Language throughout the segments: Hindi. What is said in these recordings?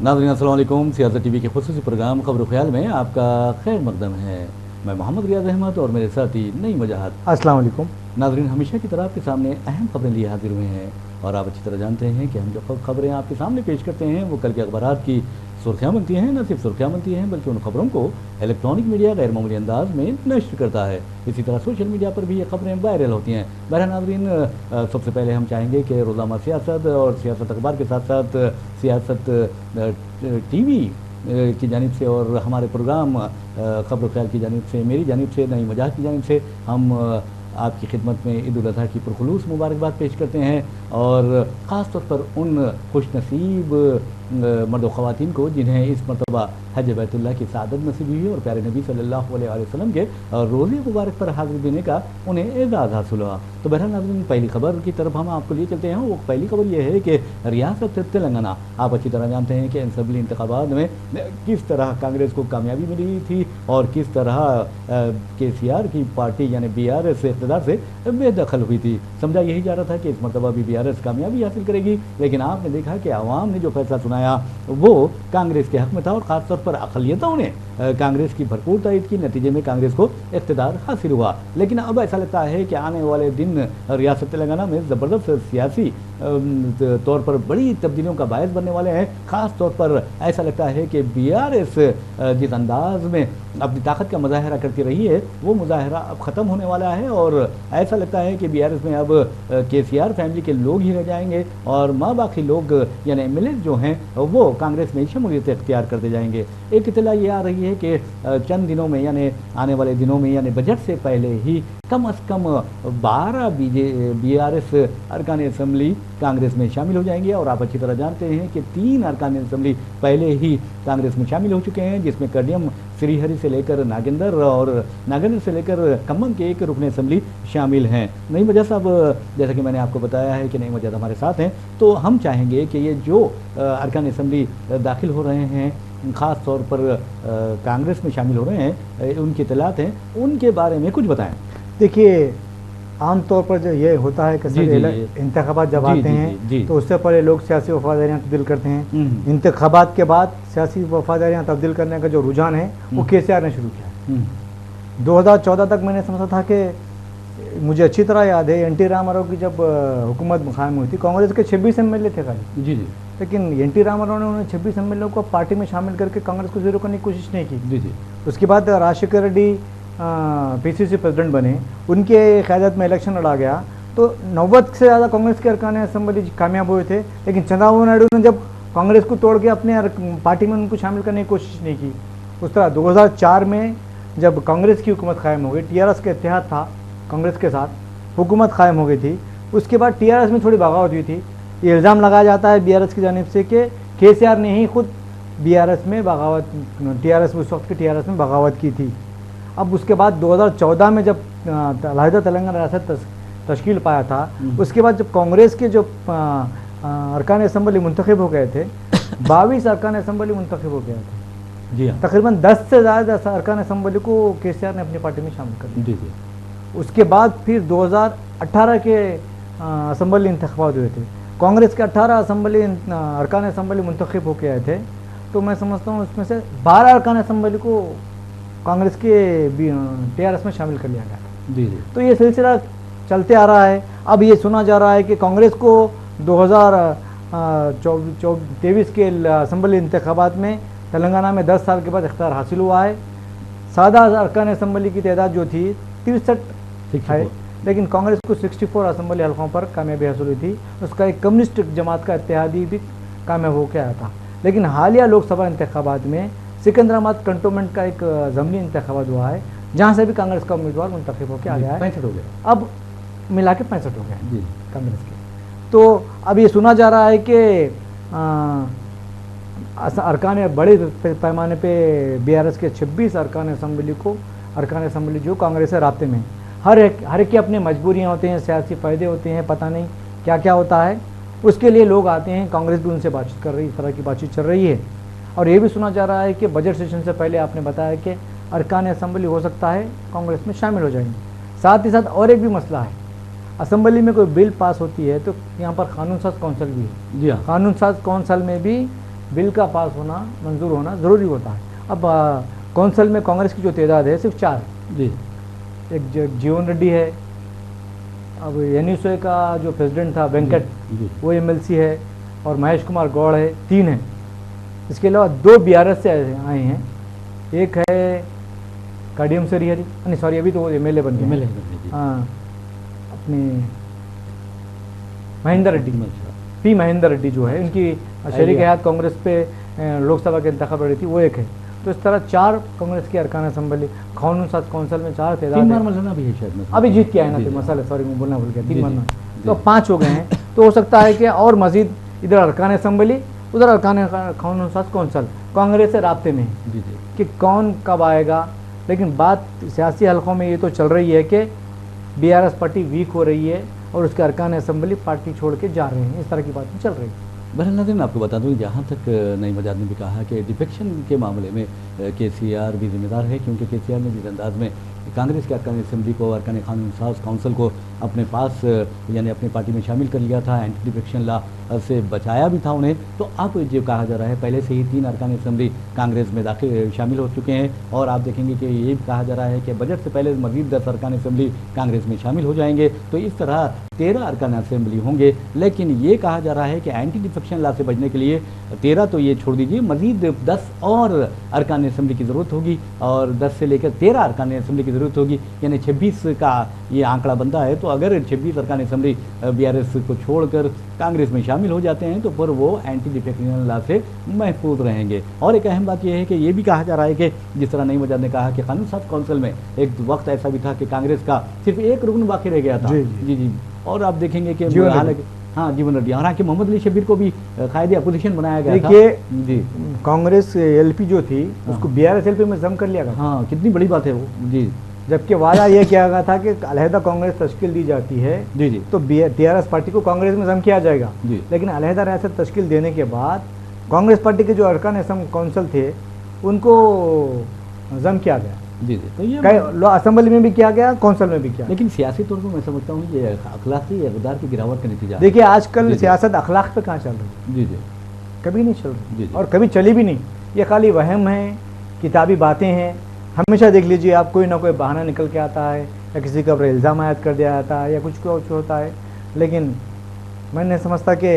नाज़रीन अस्सलाम वालेकुम। सियासत टीवी के खुसूसी प्रोग्राम खबर ख्याल में आपका खैर मकदम है। मैं मोहम्मद रियाज अहमद और मेरे साथी नईम वजाहत। अस्सलाम वालेकुम। नाज़रीन, हमेशा की तरह आपके सामने अहम खबरें लिए हाजिर हुए हैं और आप अच्छी तरह जानते हैं कि हम जो खबरें आपके सामने पेश करते हैं वो कल के अखबारात की सुर्खियाँ बनती हैं। न सिर्फ सुर्खियाँ बनती हैं बल्कि उन खबरों को इलेक्ट्रॉनिक मीडिया गैर मामूली अंदाज में नश्र करता है। इसी तरह सोशल मीडिया पर भी ये खबरें वायरल होती हैं। बहरहाल नाज़रीन, सबसे पहले हम चाहेंगे कि रोज़ाना सियासत और सियासत अखबार के साथ साथ सियासत टीवी की जानिब से और हमारे प्रोग्राम खबर ख्याल की जानिब से, मेरी जानिब से, नईम वजाहत की जानिब से हम आपकी खिदमत में ईद उल अज़हा की पुरखुलूस मुबारकबाद पेश करते हैं और ख़ास तौर पर उन खुशनसीब मर्द ख़वातीन को जिन्हें इस मरतबा हज बैतुल्लाह की सादत नसीब हुई और प्यारे नबी सल्लल्लाहु अलैहि वसल्लम के रोज़े मुबारक पर हाज़िर देने का उन्हें एज़ाज़ हासिल हुआ। तो बहरहाल नाज़रीन, पहली खबर की तरफ हम आपको लिए चलते हैं। वो पहली खबर ये है कि रियासत तेलंगाना, आप अच्छी तरह जानते हैं कि असम्बली इंतखाबात में किस तरह कांग्रेस को कामयाबी मिली थी और किस तरह KCR की पार्टी यानी BRS इक़्तिदार से बेदखल हुई थी। समझा यही जा रहा था कि इस मरतबा भी BRS कामयाबी हासिल करेगी, लेकिन आपने देखा कि आवाम ने जो फैसला सुनाया वो कांग्रेस के हक में था और ख़ासतौर पर अक़लियतों ने कांग्रेस की भरपूर तायद की। नतीजे में कांग्रेस को इक़्तिदार हासिल हुआ। लेकिन अब ऐसा लगता है कि आने वाले दिन रियासत तेलंगाना में ज़बरदस्त सियासी तौर पर बड़ी तब्दीलियों का बायस बनने वाले हैं। ख़ास तौर पर ऐसा लगता है कि BRS जिस अंदाज में अपनी ताकत का मुजाहरा करती रही है वो मुजाहरा अब ख़त्म होने वाला है और ऐसा लगता है कि BRS में अब KCR फैमिली के लोग ही रह जाएंगे और बाकी लोग यानी MLA जो हैं वो कांग्रेस में शमूलियत इख्तियार करते जाएंगे। एक इत्तला ये आ रही है कि चंद दिनों में यानी आने वाले दिनों में यानी बजट से पहले ही कम अज़ कम 12 BRS अरकान असम्बली कांग्रेस में शामिल हो जाएंगे और आप अच्छी तरह जानते हैं कि 3 अरकान असम्बली पहले ही कांग्रेस में शामिल हो चुके हैं, जिसमें कडियम श्रीहरि से लेकर नागेंद्र और नागेंद्र से लेकर खम्मम के एक रुकन असम्बली शामिल हैं। नईम वजाहत साहब, जैसा कि मैंने आपको बताया है कि नईम वजाहत हमारे साथ हैं, तो हम चाहेंगे कि ये जो अरकान असम्बली दाखिल हो रहे हैं ख़ास तौर पर कांग्रेस में शामिल हो रहे हैं, उनकी इत्तलात हैं, उनके बारे में कुछ बताएं। देखिए, आमतौर पर जो ये होता है कि इंतखाबात जब आते हैं तो उससे पहले लोग सियासी वफादारियाँ तब्दील करते हैं। इंतखाबात के बाद सियासी वफादारियाँ तब्दील करने का जो रुझान है वो KCR ने शुरू किया है। 2014 तक मैंने समझा था कि मुझे अच्छी तरह याद है NT रामाराव की जब हुकूमत कायम हुई थी, कांग्रेस के 26 MLA थे खाली। जी जी। लेकिन NT रामाराव ने उन्होंने 26 MLA को पार्टी में शामिल करके कांग्रेस को ज़ीरो करने की कोशिश नहीं की। जी जी। उसके बाद राजशेखर रेड्डी PCC प्रेसिडेंट बने, उनके क़यादत में इलेक्शन लड़ा गया तो 90 से ज़्यादा कांग्रेस के अरकान असम्बली कामयाब हुए थे। लेकिन चंद्रबाबू नायडू ने जब कांग्रेस को तोड़ के अपने पार्टी में उनको शामिल करने की कोशिश नहीं की। उस तरह 2004 में जब कांग्रेस की हुकूमत कायम हो गई, TRS का इत्तेहाद था कांग्रेस के साथ, हुकूमत कायम हो गई थी। उसके बाद TRS में थोड़ी बगावत हुई थी। ये इल्ज़ाम लगाया जाता है BRS की जानिब से कि KCR ने ही खुद BRS में बगावत, TRS उस वक्त के TRS में बगावत की थी। अब उसके बाद 2014 में जब अलहदा तेलंगाना रियासत तश्कील पाया था, उसके बाद जब कांग्रेस के जो अरकान असम्बली मुंतखब हो गए थे 22 अरकान असम्बली मुंतखब हो गए थे। जी हाँ। तकरीबन 10 से ज़्यादा अरकान असम्बली को KCR ने अपनी पार्टी में शामिल कर लिया। जी जी। उसके बाद फिर 2018 के असम्बली इंतखाबात हुए थे, कांग्रेस के 18 असम्बली अरकान असम्बली मुंतखब होकर आए थे। तो मैं समझता हूँ उसमें से 12 अरकान असम्बली को कांग्रेस के TRS में शामिल कर लिया गया था। जी जी। तो ये सिलसिला चलते आ रहा है। अब ये सुना जा रहा है कि कांग्रेस को 2023 के असम्बली इंतखाबात में तेलंगाना में 10 साल के बाद इख्तियार हासिल हुआ है। सादा अरकान असम्बली की तादाद जो थी 63 है, लेकिन कांग्रेस को 64 असम्बली हल्कों पर कामयाबी हासिल हुई थी। उसका एक कम्युनिस्ट जमात का इत्तेहादी भी कामयाब होकर आया था। लेकिन हालिया लोकसभा इंतखाबात में सिकंदराबाद कंटोनमेंट का एक ज़मीनी इंतखाबात हुआ है, जहाँ से भी कांग्रेस का उम्मीदवार मुंतखब होकर आ गया है। 65 हो गए, अब मिला के 65 हो गए जी कांग्रेस के। तो अब ये सुना जा रहा है कि अरकान बड़े पैमाने पे BRS के 26 अरकान असम्बली जो कांग्रेस से राब्ते में, हर एक की अपनी मजबूरियाँ होती हैं, सियासी फ़ायदे होते हैं, पता नहीं क्या क्या होता है। उसके लिए लोग आते हैं, कांग्रेस भी उनसे बातचीत कर रही, इस तरह की बातचीत चल रही है। और ये भी सुना जा रहा है कि बजट सेशन से पहले आपने बताया कि अरकान असेंबली हो सकता है कांग्रेस में शामिल हो जाएंगे। साथ ही साथ और एक भी मसला है, असेंबली में कोई बिल पास होती है तो यहाँ पर कानून साज कौंसिल भी है। जी हाँ, कानून साज कौंसिल में भी बिल का पास होना, मंजूर होना ज़रूरी होता है। अब कौंसिल में कांग्रेस की जो तादाद है सिर्फ 4 है। जी, एक जीवन रेड्डी है, अब एनयूसीए का जो प्रेसिडेंट था वेंकट वो MLC है, और महेश कुमार गौड़ है, 3 है। इसके अलावा 2 BRS से आए हैं, एक है काडियम सरिहरी, नहीं सॉरी अभी तो वो MLA बन गए, हाँ, अपने महेंद्र रेड्डी, P महेंद्र रेड्डी जो है, इनकी शरीक हयात कांग्रेस पे लोकसभा के इंतखाब लड़ी थी, वो एक है। तो इस तरह 4 कांग्रेस की अरकान असेंबली, कानून साज कौंसिल में 4 तादाद, 3 बार मरना भी है शायद, अभी जीत के आए ना, तो मसाले सॉरी मैं बोलना भूल गया, 3 मरना, तो 5 हो गए हैं। तो हो सकता है कि और मजीद इधर अरकान असेंबली, उधर अरकान कानून साज कौंसिल कांग्रेस से राब्ते में है कि कौन कब आएगा। लेकिन बात सियासी हलकों में ये तो चल रही है कि BRS पार्टी वीक हो रही है और उसके अरकान असेंबली पार्टी छोड़ के जा रहे हैं, इस तरह की बातें चल रही है। बहरहाल नाज़रीन, आपको बता दूं, जहाँ तक नईम आज़ाद ने भी कहा कि डिफेक्शन के मामले में KCR भी जिम्मेदार है, क्योंकि KCR ने जिस अंदाज में कांग्रेस के अरकान असेंबली को, अरकान कानून साज काउंसिल को अपने पास यानी अपनी पार्टी में शामिल कर लिया था, एंटी डिफेक्शन लॉ से बचाया भी था उन्हें। तो अब जो कहा जा रहा है, पहले से ही 3 अरकान असेंबली कांग्रेस में शामिल हो चुके हैं, और आप देखेंगे कि ये भी कहा जा रहा है कि बजट से पहले मजीद 10 अरकान असेंबली कांग्रेस में शामिल हो जाएंगे। तो इस तरह 13 अरकान असेंबली होंगे। लेकिन ये कहा जा रहा है कि एंटी डिफेक्शन लॉ से बचने के लिए 13 तो ये छोड़ दीजिए, मजीद 10 और अरकान असेंबली की ज़रूरत होगी, और 10 से लेकर 13 अरकान असेंबली की ज़रूरत होगी, यानी 26 का ये आंकड़ा बनता है। तो अगर 26 अरकान असेंबली BRS को छोड़कर कांग्रेस में शामिल हो जाते हैं तो फिर वो एंटी डिफेक्शन लॉ से महफूज रहेंगे। और एक अहम बात यह है कि ये भी कहा जा रहा है कि जिस तरह नईम आज़ाद ने कहा कि कानून साज काउंसिल में एक वक्त ऐसा भी था कि कांग्रेस का सिर्फ एक रुकन बाकी रह गया था। जी, और आप देखेंगे कि हाँ, जीवन रेड्डी, हालांकि मोहम्मद अली शबीर को भी कायदे अपोजिशन बनाया गया था। देखिए जी, कांग्रेस LP जो थी उसको BRS LP में जम कर लिया गया। हाँ, कितनी बड़ी बात है वो। जी, जबकि वादा यह किया गया था कि अलहदा कांग्रेस तश्कील दी जाती है जी तो TRS पार्टी को कांग्रेस में जम किया जाएगा। लेकिन अलहदा रियासत तश्कील देने के बाद कांग्रेस पार्टी के जो अरकान काउंसिल थे उनको जम किया गया। जी, तो ये असेंबली में भी किया गया, काउंसिल में भी किया। लेकिन सियासी तौर पर मैं समझता हूँ ये अखलाकी इक़दार की गिरावट का नतीजा। देखिए आजकल सियासत अखलाक पे कहाँ चल रही है। जी, कभी नहीं चल रही और कभी चली भी नहीं। ये खाली वहम है, किताबी बातें हैं। हमेशा देख लीजिए आप, कोई ना कोई बहाना निकल के आता है, या किसी के ऊपर इल्ज़ाम आयद कर दिया जाता है, या कुछ होता है। लेकिन मैं नहीं समझता कि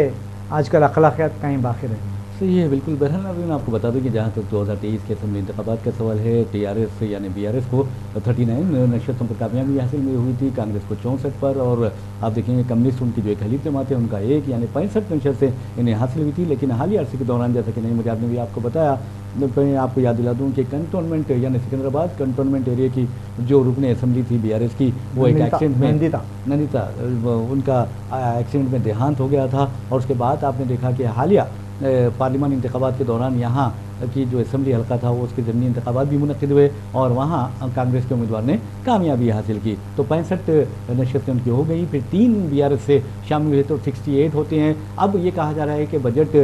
आजकल अखलाकियात कहीं बाकी रही। सही है, बिल्कुल। बहरहाल मैं आपको बता दूं कि जहाँ तक 2023 के असेंबली इंतखाबात का सवाल है, TRS यानी BRS को 39 नशस्तों पर कामयाबी हासिल हुई थी, कांग्रेस को 64 पर, और आप देखेंगे कम्युनिस्ट उनकी जो एक हलीफ जमात है उनका 1 यानी 65 नशस्तें इन्हें हासिल हुई थी। लेकिन हालिया अरसे के दौरान, जैसा कि नईम आज़ाद ने भी आपको बताया, मैं आपको याद दिला दूँ कि कंटोनमेंट यानी सिकंदराबाद कंटोनमेंट एरिया की जो रुकन असेंबली थी BRS की, वो एक एक्सीडेंट में नंदिता उनका एक्सीडेंट में देहांत हो गया था। और उसके बाद आपने देखा कि हालिया पार्लियामानी इंतखाबात के दौरान यहाँ की जो असेंबली हल्का था वो उसके ज़मीनी इंतखाबात भी मुनक़िद हुए, और वहाँ कांग्रेस के उम्मीदवार ने कामयाबी हासिल की। तो 65 नशस्तें उनकी हो गई, फिर 3 BRS से शामिल हुए तो 68 होते हैं। अब ये कहा जा रहा है कि बजट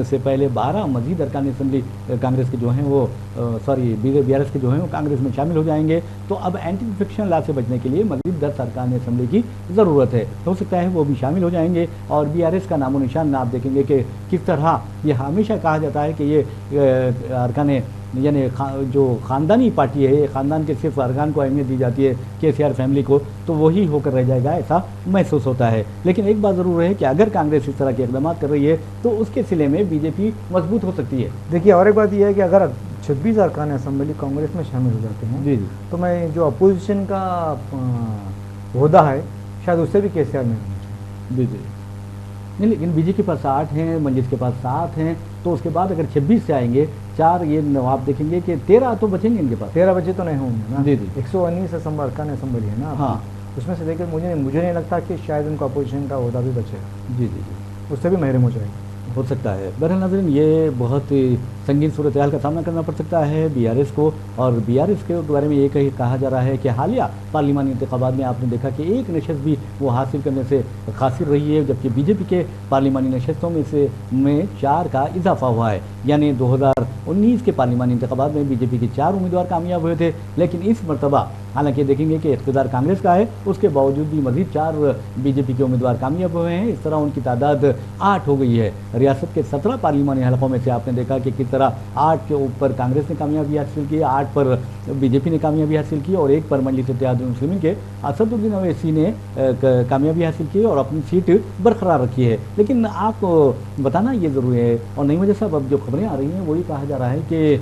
से पहले 12 मजीद अरकान असेंबली कांग्रेस के जो हैं वो BRS के जो हैं वो कांग्रेस में शामिल हो जाएंगे। तो अब एंटी डिफेक्शन लॉ से बचने के लिए मजीद 10 अरकान असेंबली की ज़रूरत है। हो सकता है वो भी शामिल हो जाएंगे, और BRS का नामो निशान आप देखेंगे कि किस तरह ये हमेशा कहा जाता है कि ये अरकान यानी जो ख़ानदानी पार्टी है, ख़ानदान के सिर्फ अरकान को अहमियत दी जाती है, KCR फैमिली को, तो वही होकर रह जाएगा, ऐसा महसूस होता है। लेकिन एक बात ज़रूर है कि अगर कांग्रेस इस तरह के इक़दाम कर रही है तो उसके सिले में BJP मजबूत हो सकती है। देखिए और एक बात यह है कि अगर 26 अरकान असेंबली कांग्रेस में शामिल हो जाते हैं जी, तो मैं जो अपोजिशन का ओहदा है शायद उससे भी KCR में जी नहीं। लेकिन BJP के पास 8 हैं, मंजिस के पास 7 हैं, तो उसके बाद अगर 26 से आएंगे 4, ये आप देखेंगे कि 13 तो बचेंगे इनके पास। 13 बचे तो नहीं होंगे ना। जी, 119 अरकान असेंबली है ना। हाँ, उसमें से देखकर मुझे नहीं लगता कि शायद उनको अपोजिशन का ओहदा भी बचेगा। जी, उससे भी महरूम हो जाएगा। हो सकता है। बहरहाल नाज़रीन, ये बहुत संगीन सूरत हाल का सामना करना पड़ सकता है बीआरएस को, और बीआरएस के बारे में ये कहा जा रहा है कि हालिया पार्लिमानी इंतखाबात में आपने देखा कि एक नशस्त भी वो हासिल करने से खासिर रही है, जबकि बीजेपी के पार्लिमानी नशस्तों में 4 का इजाफा हुआ है। यानी 2019 के पार्लिमानी इंतखाबात में बीजेपी के 4 उम्मीदवार कामयाब हुए थे, लेकिन इस मरतबा हालांकि देखेंगे कि इख्तियार कांग्रेस का है, उसके बावजूद भी मज़ीद 4 बीजेपी के उम्मीदवार कामयाब हुए हैं। इस तरह उनकी तादाद 8 हो गई है। रियासत के 17 पार्लिमानी हलकों में से आपने देखा कि किस तरह 8 के ऊपर कांग्रेस ने कामयाबी हासिल की, 8 पर बीजेपी ने कामयाबी हासिल की और 1 पर मजलिस इत्तेहादुल मुस्लिमीन के असदुद्दीन ओवैसी ने कामयाबी हासिल की और अपनी सीट बरकरार रखी है। लेकिन आपको बताना ये ज़रूरी है, और नई वजह साहब अब जो खबरें आ रही हैं वही कहा जा रहा है कि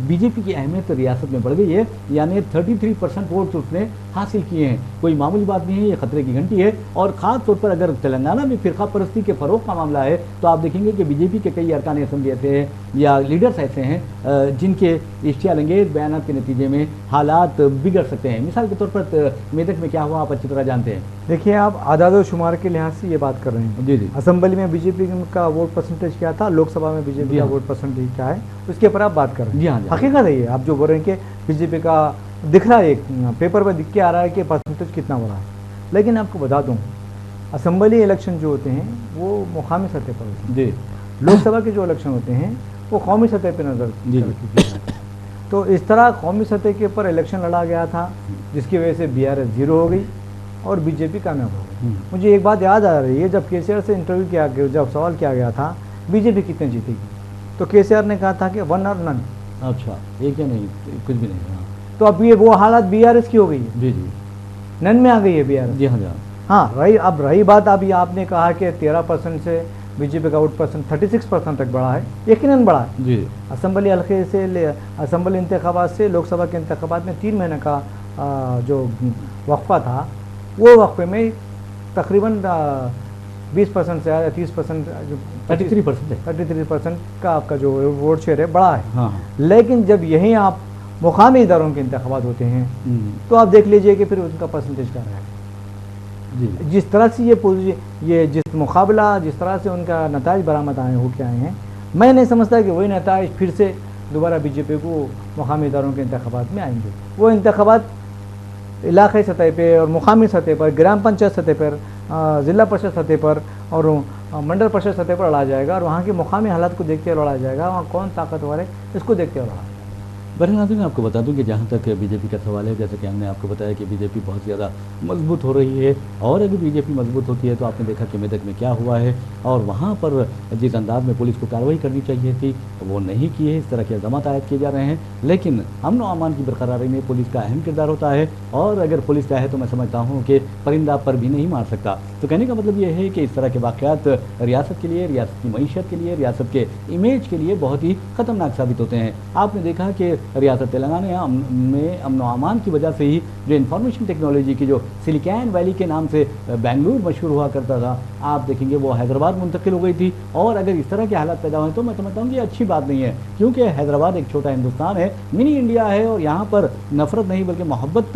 बीजेपी की अहमियत रियासत में बढ़ गई है, यानी 33% वोट उसने हासिल किए हैं। कोई मामूली बात नहीं है, ये खतरे की घंटी है। और ख़ास तौर पर अगर तेलंगाना में फ़िरका परस्ती के फ़रोग़ का मामला है तो आप देखेंगे कि बीजेपी के कई अरकान असम्बली ऐसे हैं या लीडर्स ऐसे हैं जिनके इश्तियालंगेज़ बयानात के नतीजे में हालात बिगड़ सकते हैं। मिसाल के तौर पर मेदक में क्या हुआ आप अच्छी तरह जानते हैं। देखिए, आप आदाद व शुमार के लिहाज से ये बात कर रहे हैं। जी जी। असम्बली में बीजेपी का वोट परसेंटेज क्या था, लोकसभा में बीजेपी का वोट परसेंटेज क्या है, उसके ऊपर आप बात कर रहे हैं। जी हाँ, हकीकत है ये आप जो बोल रहे हैं कि बीजेपी का दिख रहा है, एक पेपर पर दिख के आ रहा है कि परसेंटेज कितना बड़ा है। लेकिन आपको बता दूं, असम्बली इलेक्शन जो होते हैं वो मुकामी सतह पर होते हैं जी। लोकसभा के जो इलेक्शन होते हैं वो कौमी सतह पर नजर तो इस तरह कौमी सतह के ऊपर इलेक्शन लड़ा गया था, जिसकी वजह से बीआरएस 0 हो गई और बीजेपी कामयाब हो गई। मुझे एक बात याद आ रही है, जब केसीआर से इंटरव्यू किया गया, जब सवाल किया गया था बीजेपी कितने जीतेगी, तो केसीआर ने कहा था कि 1 और नन। अच्छा, एक या नहीं, कुछ भी नहीं। हाँ। तो अब ये वो हालत बीआरएस की हो गई है। जी जी, नन में आ गई है बीआरएस। जी हाँ। हाँ, रही बात, अभी आपने कहा कि 13% से बीजेपी का वोट परसेंट 36% तक बढ़ा है, यकीनन बढ़ा है जी। असम्बली हल्के से असम्बली इंतखाबात से लोकसभा के इंतखाबात में 3 महीने का जो वक्फा था, वो वक्फे में तकरीबन 20% से ज़्यादा 30% 33% का आपका जो वोट शेयर है बड़ा है। हाँ। लेकिन जब यहीं आप मुकामी इदारों के इंतखाबात होते हैं तो आप देख लीजिए कि फिर उनका परसेंटेज क्या रहेगा। जिस तरह से ये जिस मुकाबला, जिस तरह से उनका नताइज बरामद होके आए हैं, मैं नहीं समझता कि वही नताइज फिर से दोबारा बीजेपी को मुकामी इदारों के इंतखाबात में आएंगे। वो इंतखाबात इलाक़ाई सतह पे और मुकामी सतह पर, ग्राम पंचायत सतह पर, ज़िला परिषद सतह पर और मंडल परिषद सतह पर लड़ा जाएगा और वहाँ के मुकामी हालात को देखते हुए लड़ा जाएगा, वहाँ कौन ताकतवर है इसको देखते हुए लड़ा। बहरहाल नाज़रीन, मैं आपको बता दूं कि जहाँ तक बीजेपी का सवाल है, जैसे कि हमने आपको बताया कि बीजेपी बहुत ज़्यादा मजबूत हो रही है, और अगर बीजेपी मजबूत होती है तो आपने देखा कि मेदक में क्या हुआ है, और वहाँ पर जिस अंदाज में पुलिस को कार्रवाई करनी चाहिए थी वो नहीं की है। इस तरह के इल्ज़ामात आयद किए जा रहे हैं, लेकिन अमन व अमान की बरकरारी में पुलिस का अहम किरदार होता है, और अगर पुलिस चाहे तो मैं समझता हूँ कि परिंदा पर भी नहीं मार सकता। तो कहने का मतलब ये है कि इस तरह के वाक़यात रियासत के लिए, रियासत की मईशत के लिए, रियासत के इमेज के लिए बहुत ही ख़तरनाक साबित होते हैं। आपने देखा कि रियासत तेलंगाना में अमन व अमान की वजह से ही जो इंफॉर्मेशन टेक्नोलॉजी की, जो सिलिकॉन वैली के नाम से बेंगलुरु मशहूर हुआ करता था, आप देखेंगे वो हैदराबाद मुंतकिल हो गई थी। और अगर इस तरह के हालात पैदा हुए तो मैं समझता हूँ कि अच्छी बात नहीं है, क्योंकि हैदराबाद एक छोटा हिंदुस्तान है, मिनी इंडिया है, और यहाँ पर नफरत नहीं बल्कि मोहब्बत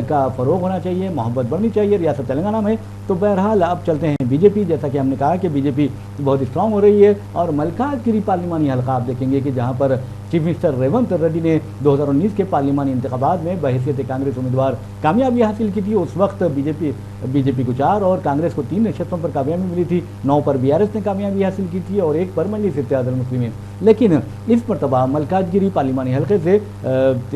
का फ़रोग होना चाहिए, मोहब्बत बढ़नी चाहिए रियासत तेलंगाना में। तो बहरहाल अब चलते हैं बीजेपी, जैसा कि हमने कहा कि बीजेपी बहुत स्ट्रांग हो रही है, और मलकाजगिरी पार्लिमानी हल्का आप देखेंगे कि जहाँ पर चीफ मिनिस्टर रेवंत रेड्डी ने 2019 के पार्लिमानी इंतखाबात में बहैसियत कांग्रेस उम्मीदवार कामयाबी हासिल की थी। उस वक्त बीजेपी को 4 और कांग्रेस को 3 नशस्तों पर कामयाबी मिली थी। 9 पर बीआरएस ने कामयाबी हासिल की थी और 1 पर मजलिस इत्तेहादुल मुस्लिमीन। लेकिन इस मरतबा मलकाजगिरी पार्लिमानी हल्के से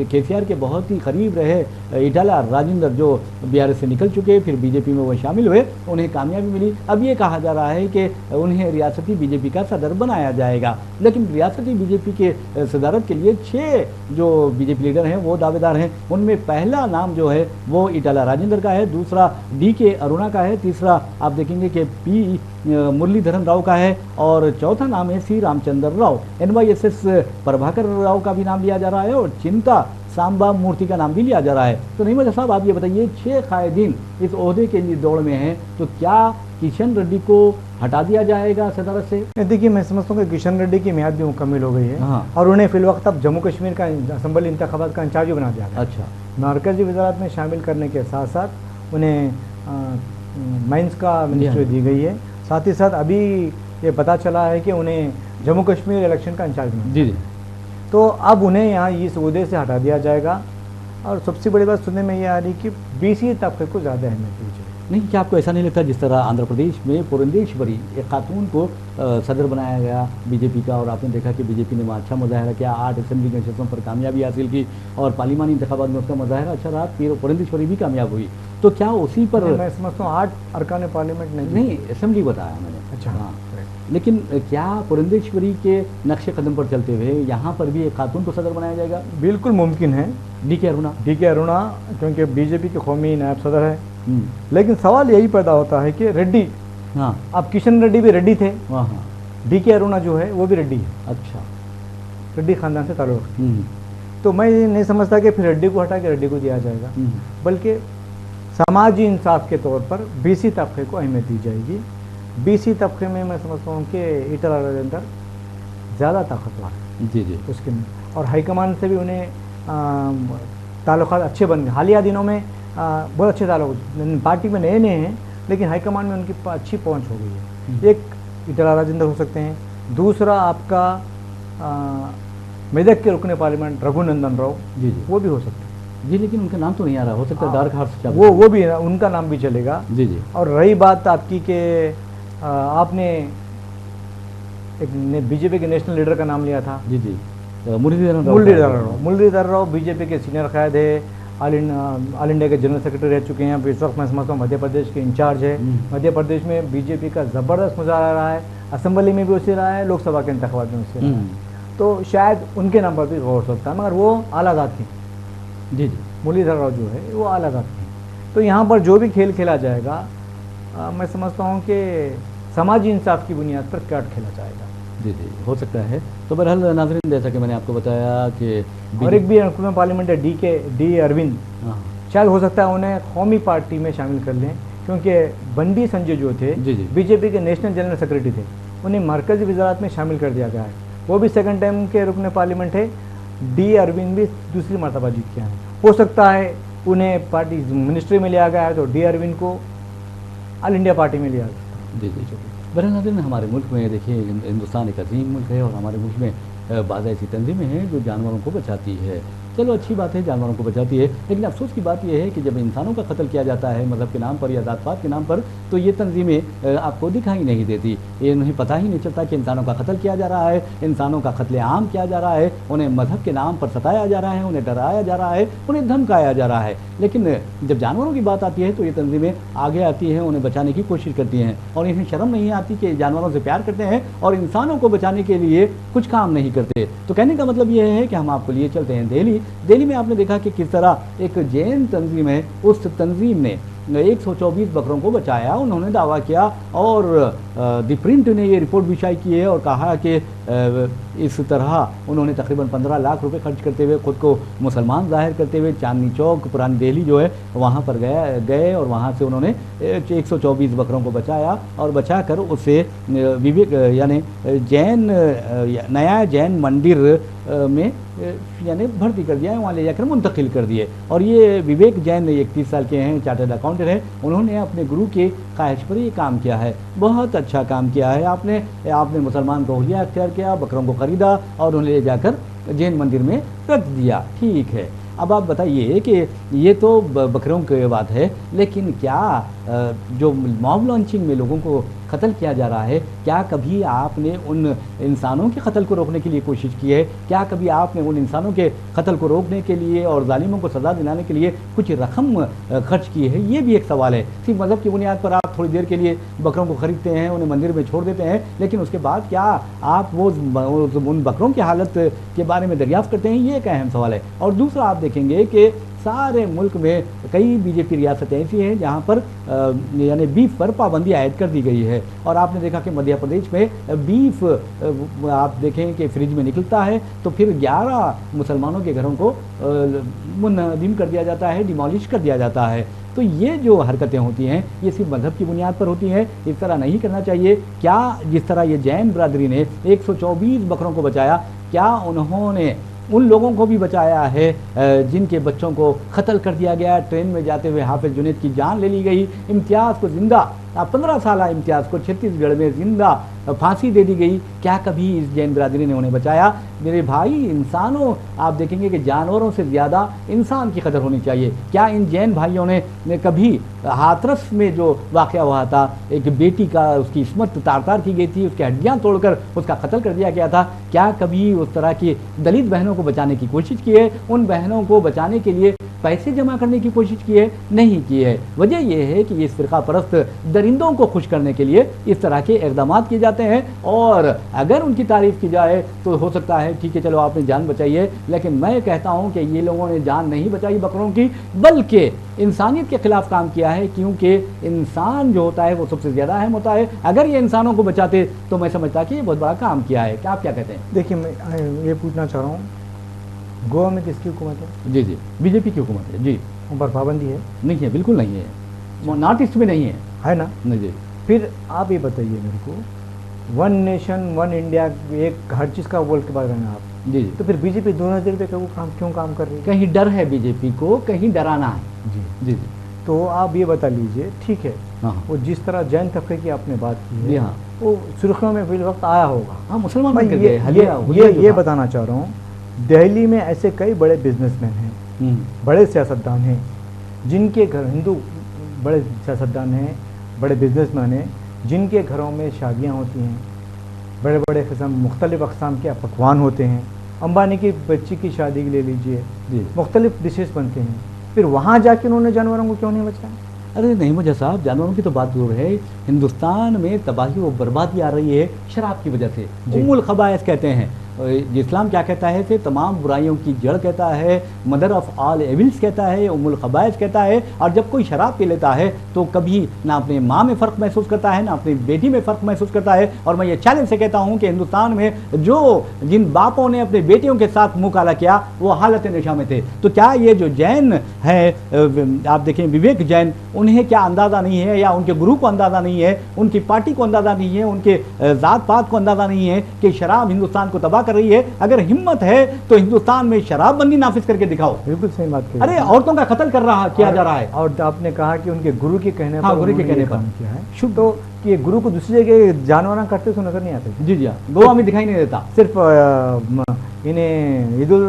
केसीआर के बहुत ही करीब रहे इटाला राजेंद्र, जो बीआरएस से निकल चुके, फिर बीजेपी में वो शामिल हुए, उन्हें कामयाबी मिली। अब ये कहा जा रहा है कि उन्हें रियासती बीजेपी का सदर बनाया जाएगा, लेकिन रियासती बीजेपी के सदारत के लिए 6 जो बीजेपी लीडर हैं वो दावेदार हैं। उनमें पहला नाम जो है वो इटाला राजेंद्र का है, दूसरा DK अरुणा का है, तीसरा आप देखेंगे कि P मुरलीधरन राव का है, और चौथा नाम है C रामचंद्र राव। NYSS प्रभाकर राव का भी नाम लिया जा रहा है, और चिंता सांबा मूर्ति का नाम भी लिया जा रहा है। तो नहीं साहब, आप ये बताइए, 6 कायदीन इस ओहदे के लिए दौड़ में हैं, तो क्या किशन रेड्डी को हटा दिया जाएगा सदारत से? देखिए, मैं समझता हूँ कि किशन रेड्डी की मियाद भी मुकम्मिल हो गई है। हाँ। और उन्हें फिलवक्त अब जम्मू कश्मीर का असम्बली इंतखाबात का इंचार्ज बना दिया गया। अच्छा। मरकजी वज़ारत में शामिल करने के साथ साथ उन्हें माइंस का मिनिस्ट्री दी गई है। साथ ही साथ अभी ये पता चला है कि उन्हें जम्मू कश्मीर इलेक्शन का इंचार्ज बनाया। जी जी। तो अब उन्हें यहाँ इस ओहदे से हटा दिया जाएगा। और सबसे बड़ी बात सुनने में ये आ रही कि बीसी तबके को ज़्यादा अहमियत दी जाए। नहीं, क्या आपको ऐसा नहीं लगता जिस तरह आंध्र प्रदेश में पुरंदेश्वरी एक खातून को सदर बनाया गया बीजेपी का, और आपने देखा कि बीजेपी ने वहाँ अच्छा मुजाहरा किया, 8 असेंबली नशस्तों पर कामयाबी हासिल की, और पार्लिमानी इंतखाबात में उसका मुजाहरा अच्छा रहा, फिर पुरंदेश्वरी भी कामयाब हुई। तो क्या उसी पर मैं समझता हूँ 8 अरकान पार्लियामेंट नहीं, असेंबली बताया मैंने। अच्छा, हाँ। लेकिन क्या पुरंदेश्वरी के नक्शे कदम पर चलते हुए यहाँ पर भी एक खातून को सदर बनाया जाएगा? बिल्कुल मुमकिन है। DK अरुणा। DK अरुणा क्योंकि बीजेपी के कौमी नायब सदर है। लेकिन सवाल यही पैदा होता है कि रेड्डी, हाँ, अब किशन रेड्डी भी रेड्डी थे, हाँ हाँ, DK अरुणा जो है वो भी रेड्डी है। अच्छा, रेड्डी खानदान से ताल्लुक। तो मैं ये नहीं समझता कि फिर रेड्डी को हटा के रेड्डी को दिया जाएगा, बल्कि समाजी इंसाफ के तौर पर BC तबके को अहमियत दी जाएगी। BC तबके में मैं समझता हूँ कि ईटल राजेंद्र ज़्यादा ताकतवर है। जी जी। उसके में और हाईकमान से भी उन्हें ताल्लुकात अच्छे बन गए हालिया दिनों में। बहुत अच्छे ताल्लुक पार्टी में नए नए हैं, लेकिन हाईकमान में उनकी अच्छी पहुंच हो गई है। एक ईटल राजेंद्र हो सकते हैं, दूसरा आपका मेदक के रुकने पार्लियामेंट रघुनंदन राव, जी जी, वो भी हो सकते हैं। जी, लेकिन उनका नाम तो नहीं आ रहा, हो सकता है डार्क हार्स वो भी उनका नाम भी चलेगा। जी जी। और रही बात आपकी कि आपने एक बीजेपी के नेशनल लीडर का नाम लिया था। जी जी, मुरलीधर राव बीजेपी के सीनियर कायद है, ऑल इंडिया के जनरल सेक्रेटरी रह चुके हैं। इस वक्त मैं समझता हूँ मध्य प्रदेश के इंचार्ज है। मध्य प्रदेश में बीजेपी का ज़बरदस्त मुजाहरा रहा है, असेंबली में भी उसे रहा है, लोकसभा के इंतखाबात में उसे रहा है। तो शायद उनके नाम पर भी गौर सकता है, मगर वो आला जात की। जी जी, मुरलीधर राव जो है वो आला जात की। तो यहाँ पर जो भी खेल खेला जाएगा, मैं समझता हूँ कि समाजी इंसाफ की बुनियाद पर क्रिकेट खेला जाएगा। जी जी, हो सकता है। तो बहरहाल नाज़रीन, जैसा कि मैंने आपको बताया कि और एक भी रुकन पार्लियामेंट है डी अरविंद, शायद हो सकता है उन्हें कौमी पार्टी में शामिल कर लें, क्योंकि बंडी संजय जो थे बीजेपी के नेशनल जनरल सेक्रेटरी थे, उन्हें मरकज़ी वज़ारत में शामिल कर दिया गया है। वो भी सेकंड टाइम के रुकन पार्लियामेंट है। डी अरविंद भी दूसरी मरतबा जीत के आए। हो सकता है उन्हें पार्टी मिनिस्ट्री में लिया गया है तो डी अरविंद को ऑल इंडिया पार्टी में लिया गया। जी जी। बहरहाल हमारे मुल्क में देखिए, हिंदुस्तान एक अजीम मुल्क है, और हमारे मुल्क में बाज़ ऐसी तंजीमें हैं जो जानवरों को बचाती है। चलो, अच्छी बात है, जानवरों को बचाती है, लेकिन अफसोस की बात यह है कि जब इंसानों का कत्ल किया जाता है मज़हब के नाम पर या जात-पात के नाम पर, तो ये तंजीमें आपको दिखाई नहीं देती। ये उन्हें पता ही नहीं चलता कि इंसानों का कत्ल किया जा रहा है, इंसानों का कत्लेआम किया जा रहा है, उन्हें मज़हब के नाम पर सताया जा रहा है, उन्हें डराया जा रहा है, उन्हें धमकाया जा रहा है। लेकिन जब जानवरों की बात आती है तो ये तंजीमें आगे आती हैं, उन्हें बचाने की कोशिश करती हैं, और इन्हें शर्म नहीं आती कि जानवरों से प्यार करते हैं और इंसानों को बचाने के लिए कुछ काम नहीं करते। तो कहने का मतलब ये है कि हम आपको लिए चलते हैं दिल्ली में आपने देखा कि किस तरह एक जैन तंजीम है, उस तंजीम ने 124 बकरों को बचाया। उन्होंने दावा किया, और द प्रिंट ने ये रिपोर्ट भी शायद की है और कहा कि इस तरह उन्होंने तकरीबन 15 लाख रुपए खर्च करते हुए ख़ुद को मुसलमान जाहिर करते हुए चांदनी चौक पुरानी दिल्ली जो है वहाँ पर गए और वहाँ से उन्होंने 124 बकरों को बचाया, और बचाकर उसे विवेक यानी जैन नया जैन मंदिर में यानी भर्ती कर दिया है, वहाँ ले जाकर मुंतकिल कर दिए। और ये विवेक जैन 31 साल के हैं, चार्टर्ड अकाउंटेंट हैं, उन्होंने अपने गुरु के ख्वाहिश पर ये काम किया है। बहुत अच्छा काम किया है आपने मुसलमान को हुलिया अख्तियार किया, बकरों को ख़रीदा और उन्हें ले जाकर जैन मंदिर में रख दिया। ठीक है, अब आप बताइए कि ये तो बकरों की बात है, लेकिन क्या जो मॉब लॉन्चिंग में लोगों को कत्ल किया जा रहा है, क्या कभी आपने उन इंसानों के कत्ल को रोकने के लिए कोशिश की है? क्या कभी आपने उन इंसानों के कत्ल को रोकने के लिए और जालिमों को सज़ा दिलाने के लिए कुछ रकम खर्च की है? ये भी एक सवाल है। सिर्फ मज़हब की बुनियाद पर आप थोड़ी देर के लिए बकरों को ख़रीदते हैं, उन्हें मंदिर में छोड़ देते हैं, लेकिन उसके बाद क्या आप वो उन बकरों की हालत के बारे में दरियाफ्त करते हैं? ये एक अहम सवाल है। और दूसरा, आप देखेंगे कि सारे मुल्क में कई बीजेपी रियासतें ऐसी हैं जहाँ पर यानी बीफ पर पाबंदी आयद कर दी गई है। और आपने देखा कि मध्य प्रदेश में बीफ आप देखें कि फ्रिज में निकलता है तो फिर 11 मुसलमानों के घरों को मुनहदिम कर दिया जाता है, डिमोलिश कर दिया जाता है। तो ये जो हरकतें होती हैं ये सिर्फ मज़हब की बुनियाद पर होती हैं, इस तरह नहीं करना चाहिए। क्या जिस तरह ये जैन बरादरी ने 124 बकरों को बचाया, क्या उन्होंने उन लोगों को भी बचाया है जिनके बच्चों को कत्ल कर दिया गया? ट्रेन में जाते हुए हाफिज जुनैद की जान ले ली गई, इम्तियाज़ को ज़िंदा 15 साल इम्तियाज़ को छत्तीसगढ़ में जिंदा फांसी दे दी गई। क्या कभी इस जैन बिरादरी ने उन्हें बचाया? मेरे भाई, इंसानों, आप देखेंगे कि जानवरों से ज़्यादा इंसान की कदर होनी चाहिए। क्या इन जैन भाइयों ने कभी हाथरस में जो वाक़या हुआ था, एक बेटी का, उसकी इस्मत तार की गई थी, उसकी हड्डियाँ तोड़कर उसका कत्ल कर दिया गया था, क्या कभी उस तरह की दलित बहनों को बचाने की कोशिश की है? उन बहनों को बचाने के लिए पैसे जमा करने की कोशिश की है? नहीं की है। वजह यह है कि इस फ़िरका परस्त दरिंदों को खुश करने के लिए इस तरह के इक़दाम किए जाते हैं। और अगर उनकी तारीफ़ की जाए तो हो सकता है ठीक है, चलो आपने जान बचाई है, लेकिन मैं कहता हूं कि ये लोगों ने जान नहीं बचाई बकरों की, बल्कि इंसानियत के खिलाफ काम किया है, क्योंकि इंसान जो होता है वो सबसे ज़्यादा अहम होता है। अगर ये इंसानों को बचाते तो मैं समझता कि ये बहुत बड़ा काम किया है। क्या आप क्या कहते हैं? देखिए, मैं ये पूछना चाह रहा हूँ, गोवा में किसकी हुकूमत है? जी जी, बीजेपी की हुकूमत है जी। उन पर पाबंदी है? नहीं है, बिल्कुल नहीं है, नॉर्थ ईस्ट में नहीं है ना? नहीं जी। फिर आप ये बताइए मेरे को, वन नेशन वन इंडिया, एक हर चीज़ का बोल के बात करना आप जी। तो फिर बीजेपी दोनों नज़र पे क्यों काम कर रही है? कहीं डर है बीजेपी को, कहीं डराना है। जी जी जी। तो आप ये बता लीजिए, ठीक है, हाँ, वो जिस तरह जैन तबके की आपने बात की है, हाँ, वो सुर्खियों में फिर वक्त आया होगा। हाँ, मुसलमान ये बताना चाह रहा हूँ, दिल्ली में ऐसे कई बड़े बिजनेसमैन हैं, बड़े सियासतदान हैं, जिनके घर हिंदू बड़े सियासतदान हैं, बड़े बिजनेसमैन हैं, जिनके घरों में शादियाँ होती हैं, बड़े बड़े किस्म मुख्तलिफ अक़साम के पकवान होते हैं। अंबानी की बच्ची की शादी ले लीजिए, मुख्तलिफ डिशेस बनते हैं, फिर वहाँ जाके उन्होंने जानवरों को क्यों नहीं बचाया? अरे नहीं मुझे साहब, जानवरों की तो बात दूर है, हिंदुस्तान में तबाही व बर्बादी आ रही है शराब की वजह से। उम्मुल खबाइस कहते हैं, इस्लाम क्या कहता है कि तमाम बुराइयों की जड़ कहता है, मदर ऑफ ऑल एविल्स कहता है, उम्मुल खबाइस कहता है। और जब कोई शराब पी लेता है तो कभी ना अपने माँ में फ़र्क महसूस करता है, ना अपनी बेटी में फ़र्क महसूस करता है। और मैं ये चैलेंज से कहता हूँ कि हिंदुस्तान में जिन बापों ने अपने बेटियों के साथ मुँह काला किया वो हालत नशा में थे। तो क्या ये जो जैन है, आप देखें विवेक जैन, उन्हें क्या अंदाज़ा नहीं है, या उनके गुरु को अंदाज़ा नहीं है, उनकी पार्टी को अंदाज़ा नहीं है, उनके ज़ात पात को अंदाज़ा नहीं है कि शराब हिंदुस्तान को तबाह कर रही है? अगर हिम्मत है तो हिंदुस्तान में शराबबंदी नाफिज करके दिखाओ। बिल्कुल सही बात कही। अरे औरतों का कत्ल किया जा रहा है। और आपने कहा कि उनके गुरु के कहने पर, गुरु के कहने पर किया है शुभ, तो कि गुरु को दूसरी जगह जानवर करते तो नजर नहीं आते। जी जी, गोवा में दिखाई नहीं देता, सिर्फ इन्हें ईदुल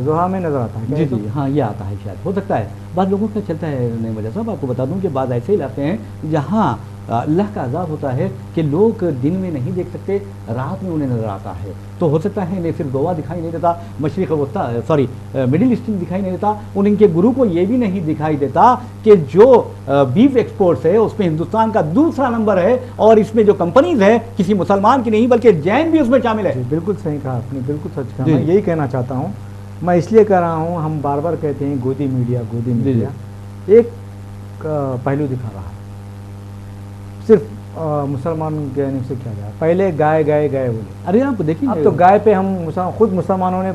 जुहा में नजर आता है। जी जी, हाँ ये आता है, शायद हो सकता है। बाद लोगों का चलता है नहीं वजह साहब, आपको बता दूं कि बाद ऐसे इलाके हैं जहाँ अल्लाह का अज़ाब होता है कि लोग दिन में नहीं देख सकते, रात में उन्हें नज़र आता है। तो हो सकता है इन्हें सिर्फ गोवा दिखाई नहीं देता, मशरिक़ वस्ता मिडिल ईस्ट दिखाई नहीं देता, उनके गुरु को ये भी नहीं दिखाई देता कि जो बीफ एक्सपोर्ट्स है उसमें हिंदुस्तान का दूसरा नंबर है, और इसमें जो कंपनीज है किसी मुसलमान की नहीं बल्कि जैन भी उसमें शामिल है। बिल्कुल सही कहा आपने, बिल्कुल सच कहा। मैं यही कहना चाहता हूँ, मैं इसलिए कह रहा हूँ, हम बार बार कहते हैं गोदी मीडिया एक पहलू दिखा रहा है, सिर्फ मुसलमान कहने से क्या जाए। पहले गाय बोले, अरे आप देखिए अब तो गाय पे हम खुद मुसलमानों ने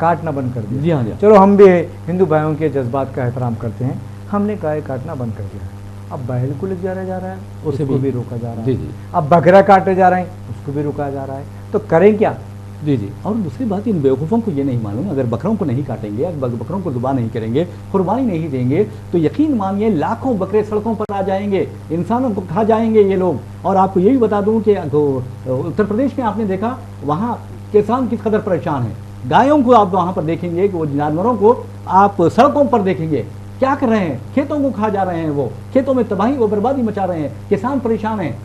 काटना बंद कर दिया। जी हाँ। चलो हम भी हिंदू भाइयों के जज्बात का एहतराम करते हैं, हमने गाय काटना बंद कर दिया। अब बैल को ले जा रहा है, उसको भी रोका जा रहा है। अब बकरा काटे जा रहे हैं, उसको भी रोका जा रहा है। तो करें क्या? जी जी। और दूसरी बात, इन बेवकूफ़ों को ये नहीं मालूम, अगर बकरों को नहीं काटेंगे, बकरों को ज़ुबान नहीं करेंगे, कुर्बानी नहीं देंगे, तो यकीन मानिए लाखों बकरे सड़कों पर आ जाएंगे, इंसानों को खा जाएंगे ये लोग। और आपको ये भी बता दूं कि उत्तर प्रदेश में आपने देखा, वहाँ किसान किस कदर परेशान है। गायों को आप वहाँ पर देखेंगे कि वो जानवरों को आप सड़कों पर देखेंगे, क्या कर रहे हैं, खेतों को खा जा रहे हैं, वो खेतों में तबाही व बर्बादी मचा रहे हैं, किसान परेशान हैं।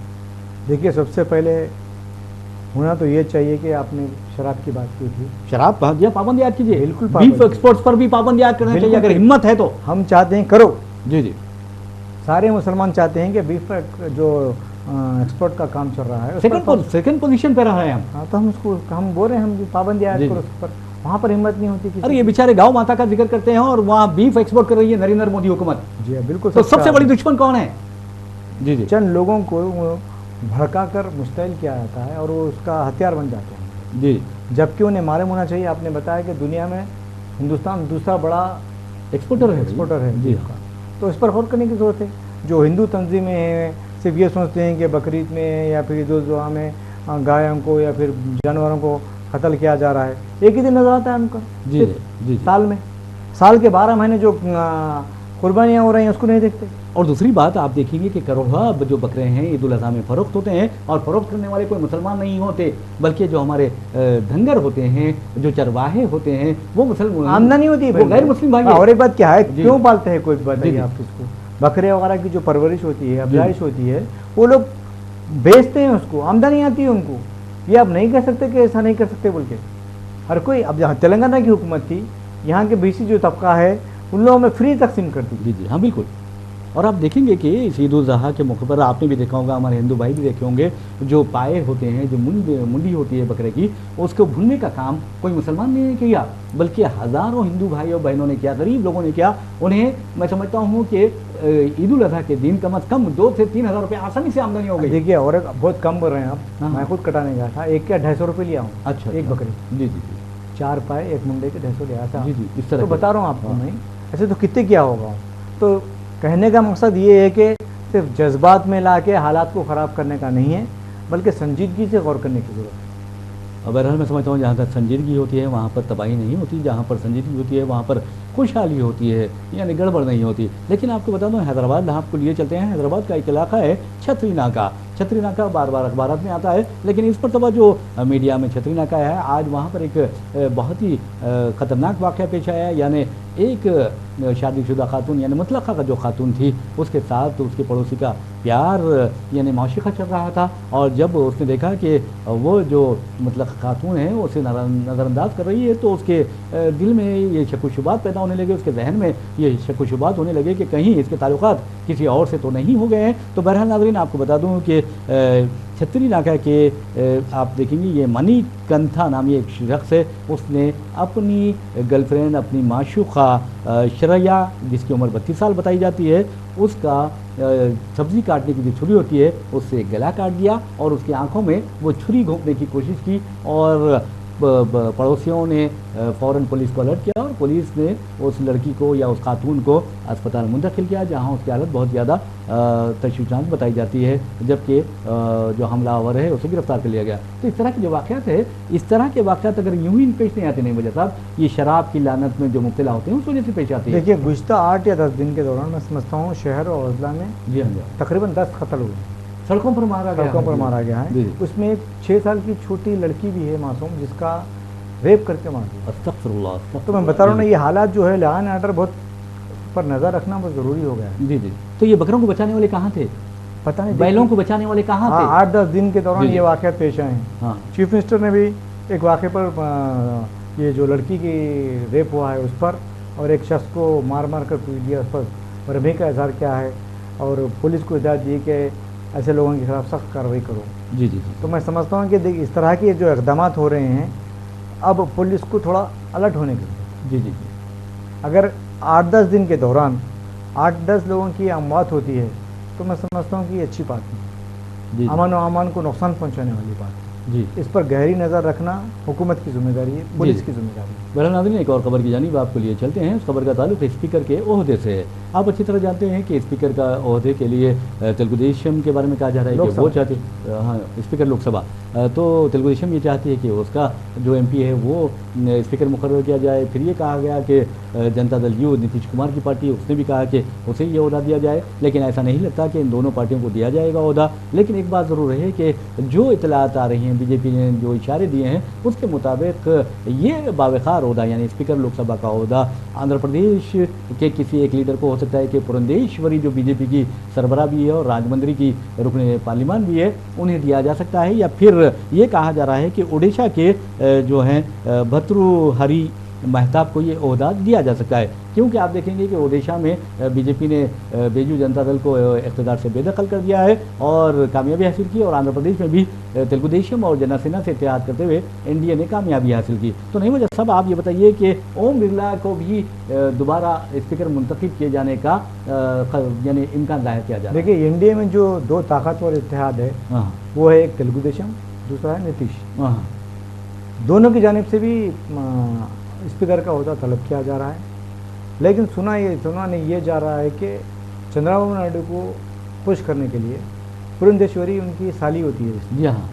देखिए, सबसे पहले होना तो ये चाहिए कि आपने शराब की बात की थी, शराब पाबंदी याद कीजिए, बिल्कुल बीफ एक्सपोर्ट्स पर भी पाबंदी याद करना चाहिए, अगर हिम्मत है तो। हम चाहते हैं करो। जी जी, सारे मुसलमान चाहते हैं कि बीफ जो एक्सपोर्ट का काम चल रहा है सेकंड पोजीशन पे रहा है हम। हाँ, तो हम बोल रहे हैं, हम पाबंदी याद करो उस पर। वहाँ पर हिम्मत नहीं होती। अरे ये बेचारे गाँव माता का जिक्र करते हैं और वहाँ बीफ एक्सपोर्ट कर रही है नरेंद्र मोदी हुकूमत। जी बिल्कुल। तो सबसे बड़ी दुश्मन कौन है? जी जी, चंद लोगों को भड़का कर मुस्तैल किया जाता है और वो उसका हथियार बन जाते हैं। जी, जबकि उन्हें मालूम होना चाहिए, आपने बताया कि दुनिया में हिंदुस्तान दूसरा बड़ा एक्सपोर्टर है। जी हाँ। तो इस पर गौर करने की ज़रूरत है। जो हिंदू तंजीमें हैं सिर्फ ये सोचते हैं कि बकरीद में या फिर ईद उल जुहा में गायों को या फिर जानवरों को कत्ल किया जा रहा है, एक ही दिन नजर आता है उनका। जी, साल के 12 महीने जो कुर्बानियाँ हो रही हैं उसको नहीं देखते। और दूसरी बात आप देखेंगे कि करोड़ों जो बकरे हैं ईद उल अज़हा में फ़रोख्त होते हैं, और फ़रोख्त करने वाले कोई मुसलमान नहीं होते, बल्कि जो हमारे धंगर होते हैं, जो चरवाहे होते हैं, वो मुसलमान आमदनी होती है, वो गैर मुस्लिम भाई। और एक बात क्या है, क्यों पालते हैं कोई बताइए आप इसको? बकरे वगैरह की जो परवरिश होती है, अफजाइश होती है, वो लोग बेचते हैं, उसको आमदनी आती है उनको। ये आप नहीं कह सकते कि ऐसा नहीं कर सकते बोल के। हर कोई, अब जहाँ तेलंगाना की हुकूमत थी, यहाँ के बीसी जो तबका है उन लोगों में फ्री तकसीम करती। जी जी हाँ बिल्कुल। और आप देखेंगे कि इस ईद उल अज़हा के मौके पर आपने भी देखा होगा, हमारे हिंदू भाई भी देखे होंगे, जो पाए होते हैं, जो मुंडी होती है बकरे की, उसको भुनने का काम कोई मुसलमान ने किया, बल्कि हज़ारों हिंदू भाइयों बहनों ने किया, गरीब लोगों ने किया। उन्हें मैं समझता हूँ कि ईद उल अज़हा के दिन कम से कम 2 से 3 हज़ार रुपये आसानी से आमदनी हो गई। देखिए, और एक बहुत कम बोल रहे हैं आप। मैं खुद कटाने गया था, एक क्या 250 रुपये लिया हूँ। अच्छा, एक बकरी। जी जी जी। 4 पाए, एक मुंडे के 250 लिया था। जी जी, इस तरह तो बता रहा हूँ आपको मैं, ऐसे तो कितने किया होगा। तो कहने का मकसद ये है कि सिर्फ जज्बात में ला के हालात को ख़राब करने का नहीं है, बल्कि संजीदगी से गौर करने की ज़रूरत है। बहरहाल मैं समझता हूँ जहाँ तक संजीदगी होती है वहाँ पर तबाही नहीं होती, जहाँ पर संजीदगी होती है वहाँ पर खुशहाली होती है, यानी गड़बड़ नहीं होती। लेकिन आपको बता दूँ, हैदराबाद आपको लिए चलते हैं, हैदराबाद का एक इलाका है छतरी नाका। छतरी नाका बार बार अखबारात में आता है, लेकिन इस मरतबा जो मीडिया में छतरी नाका है, आज वहाँ पर एक बहुत ही ख़तरनाक वाक़या पेश आया। यानी एक शादीशुदा खातून, यानी मुतलक़ा का जो खातून थी, उसके साथ उसके पड़ोसी का प्यार यानी माशिक़ा चल रहा था, और जब उसने देखा कि वो जो मतलब खातून है उसे नज़रअंदाज कर रही है, तो उसके दिल में ये शक-व-शुबात पैदा होने लगे, उसके जहन में ये शक-व-शुबात होने लगे कि कहीं इसके ताल्लुकात किसी और से तो नहीं हो गए हैं। तो बहरहाल नाज़रीन, आपको बता दूं कि छतरी नाका के आप देखेंगे ये मनी कंथा नामी एक शख्स है, उसने अपनी गर्लफ्रेंड, अपनी माशूक़ा शरया, जिसकी उम्र 32 साल बताई जाती है, उसका सब्ज़ी काटने की जो छुरी होती है उससे गला काट दिया, और उसकी आंखों में वो छुरी घोंपने की कोशिश की, और पड़ोसियों ने फ़ौरन पुलिस को अलर्ट किया, और पुलिस ने उस लड़की को या उस खातून को अस्पताल मुंतकिल किया, जहां उसकी हालत बहुत ज़्यादा तशवीशनाक बताई जाती है, जबकि जो हमलावर है उसे गिरफ्तार कर लिया गया। तो इस तरह के जो वाक़यात है, इस तरह के वाक़यात अगर यूँ ही पेश नहीं आते, नहीं वजह साहब, ये शराब की लानत में जो मुब्तला होते हैं उस वजह से पेश आती है। देखिए, गुज़िश्ता 8 या 10 दिन के दौरान मैं समझता हूँ शहर और अजला में जी हाँ, तकरीबन 10 कत्ल हुए, सड़कों पर मारा गया है। उसमें एक 6 साल की छोटी लड़की भी है मासूम, जिसका रेप करके मार दिया। अस्तगफिरुल्लाह। तो मैं बता रहा हूँ ना, ये हालात जो है, लॉ एंड ऑर्डर बहुत पर नज़र रखना बहुत ज़रूरी हो गया है। जी जी। तो ये बकरों को बचाने वाले कहाँ थे? पता नहीं, बैलों को बचाने वाले कहाँ थे? 8-10 दिन के दौरान ये वाक़यात पेश आए हैं। हाँ। चीफ मिनिस्टर ने भी एक वाक़े पर, ये जो लड़की की रेप हुआ है उस पर, और एक शख्स को मार मार कर पीट दिया, उस पर बरहमी का इजहार किया है, और पुलिस को हिदायत दी कि ऐसे लोगों के खिलाफ सख्त कार्रवाई करो। जी जी। तो मैं समझता हूँ कि इस तरह के जो इक़दाम हो रहे हैं, अब पुलिस को थोड़ा अलर्ट होने की ज़रूरत। जी जी। अगर 8-10 दिन के दौरान 8-10 लोगों की अमवात होती है, तो मैं समझता हूँ कि ये अच्छी बात नहीं, अमन और अमान को नुकसान पहुँचाने वाली बात है। जी। इस पर गहरी नज़र रखना हुकूमत की जिम्मेदारी है, पुलिस की जिम्मेदारी है। बहरहाल नाज़रीन, एक और खबर की जानिब आपको लिए चलते हैं। उस खबर का ताल्लुक स्पीकर के ओहदे से है। आप अच्छी तरह जानते हैं कि स्पीकर का ओहदे के लिए तेलुगु देशम के बारे में कहा जा रहा है कि वो चाहते, हाँ, स्पीकर लोकसभा, तो तेलुगु देशम ये चाहती है कि उसका जो MP है वो स्पीकर मुकर्रर किया जाए। फिर ये कहा गया कि जनता दल यू, नीतीश कुमार की पार्टी, उसने भी कहा कि उसे ये ओहदा दिया जाए, लेकिन ऐसा नहीं लगता कि इन दोनों पार्टियों को दिया जाएगा ओहदा। लेकिन एक बात ज़रूर है कि जो इतलात आ रही हैं, बीजेपी ने जो इशारे दिए हैं उसके मुताबिक ये बावकार ओहदा यानी स्पीकर लोकसभा का ओहदा आंध्र प्रदेश के किसी एक लीडर को हो सकता है कि पुरंदेश्वरी जो बीजेपी की सरबराह भी है और राजमंद्री की रुकन पार्लिमान भी है, उन्हें दिया जा सकता है, या फिर ये कहा जा रहा है कि उड़ीसा के जो हैं भर्तृहरि महताब को ये ओहदा दिया जा सकता है, क्योंकि आप देखेंगे कि ओडिशा में बीजेपी ने बीजू जनता दल को इक़्तिदार से बेदखल कर दिया है और कामयाबी हासिल की, और आंध्र प्रदेश में भी तेलुगु देशम और जनसेना से इत्तेहाद करते हुए एनडीए ने कामयाबी हासिल की। तो नहीं वजह सब आप ये बताइए कि ओम बिरला को भी दोबारा स्पीकर मुंतखब किए जाने का यानी इम्कान जाहिर किया जा रहा है। देखिए, एनडीए में जो 2 ताकतवर इत्तेहाद है, वो है एक तेलुगु देशम, दूसरा है नीतीश। दोनों की जानिब से भी स्पीकर का ओहदा तलब किया जा रहा है, लेकिन सुना नहीं ये जा रहा है कि चंद्रबाबू नायडू को खुश करने के लिए पुरंदेश्वरी उनकी साली होती है। जी हाँ,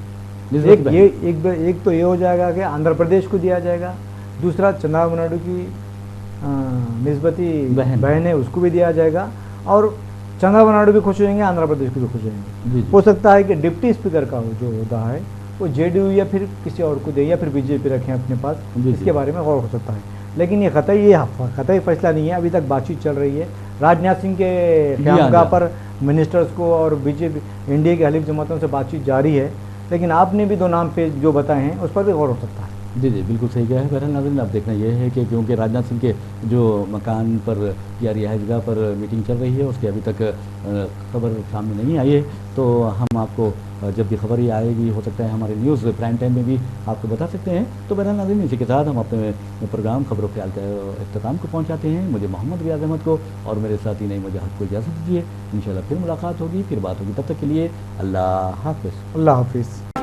एक तो ये हो जाएगा कि आंध्र प्रदेश को दिया जाएगा, दूसरा चंद्रबाबू नायडू की निस्बती बहन है उसको भी दिया जाएगा, और चंद्रबाबू नायडू भी खुश हो जाएंगे, आंध्र प्रदेश के भी खुश हो जाएंगे। हो सकता है कि डिप्टी स्पीकर का जो होता है वो जेडीयू या फिर किसी और को दे, या फिर बीजेपी रखें अपने पास, इसके बारे में गौर हो सकता है। लेकिन ये कतई फैसला नहीं है, अभी तक बातचीत चल रही है। राजनाथ सिंह के क़यामगाह पर मिनिस्टर्स को और बीजेपी इंडिया के हलीफ जमातों से बातचीत जारी है, लेकिन आपने भी 2 नाम पे जो बताए हैं उस पर भी गौर हो सकता है। जी बिल्कुल सही कहा है। बहरहाल नाज़रीन, अब देखना यह है कि क्योंकि राजनाथ सिंह के जो मकान पर या रिहाइशगाह पर मीटिंग चल रही है उसकी अभी तक खबर सामने नहीं आई है, तो हम आपको जब भी खबर ही आएगी हो सकता है हमारे न्यूज़ प्राइम टाइम में भी आपको बता सकते हैं। तो बहरहाल नाज़रीन, इसी के साथ हम अपने प्रोग्राम खबरों ख्याल के इख्तिताम को पहुँचाते हैं। मुझे मोहम्मद रियाज अहमद को और मेरे साथी ने मुझे हक को इजाज़त दीजिए। इंशाल्लाह फिर मुलाकात होगी, फिर बात होगी। तब तक के लिए अल्लाह हाफ़िज़। अल्लाह हाफ़िज़।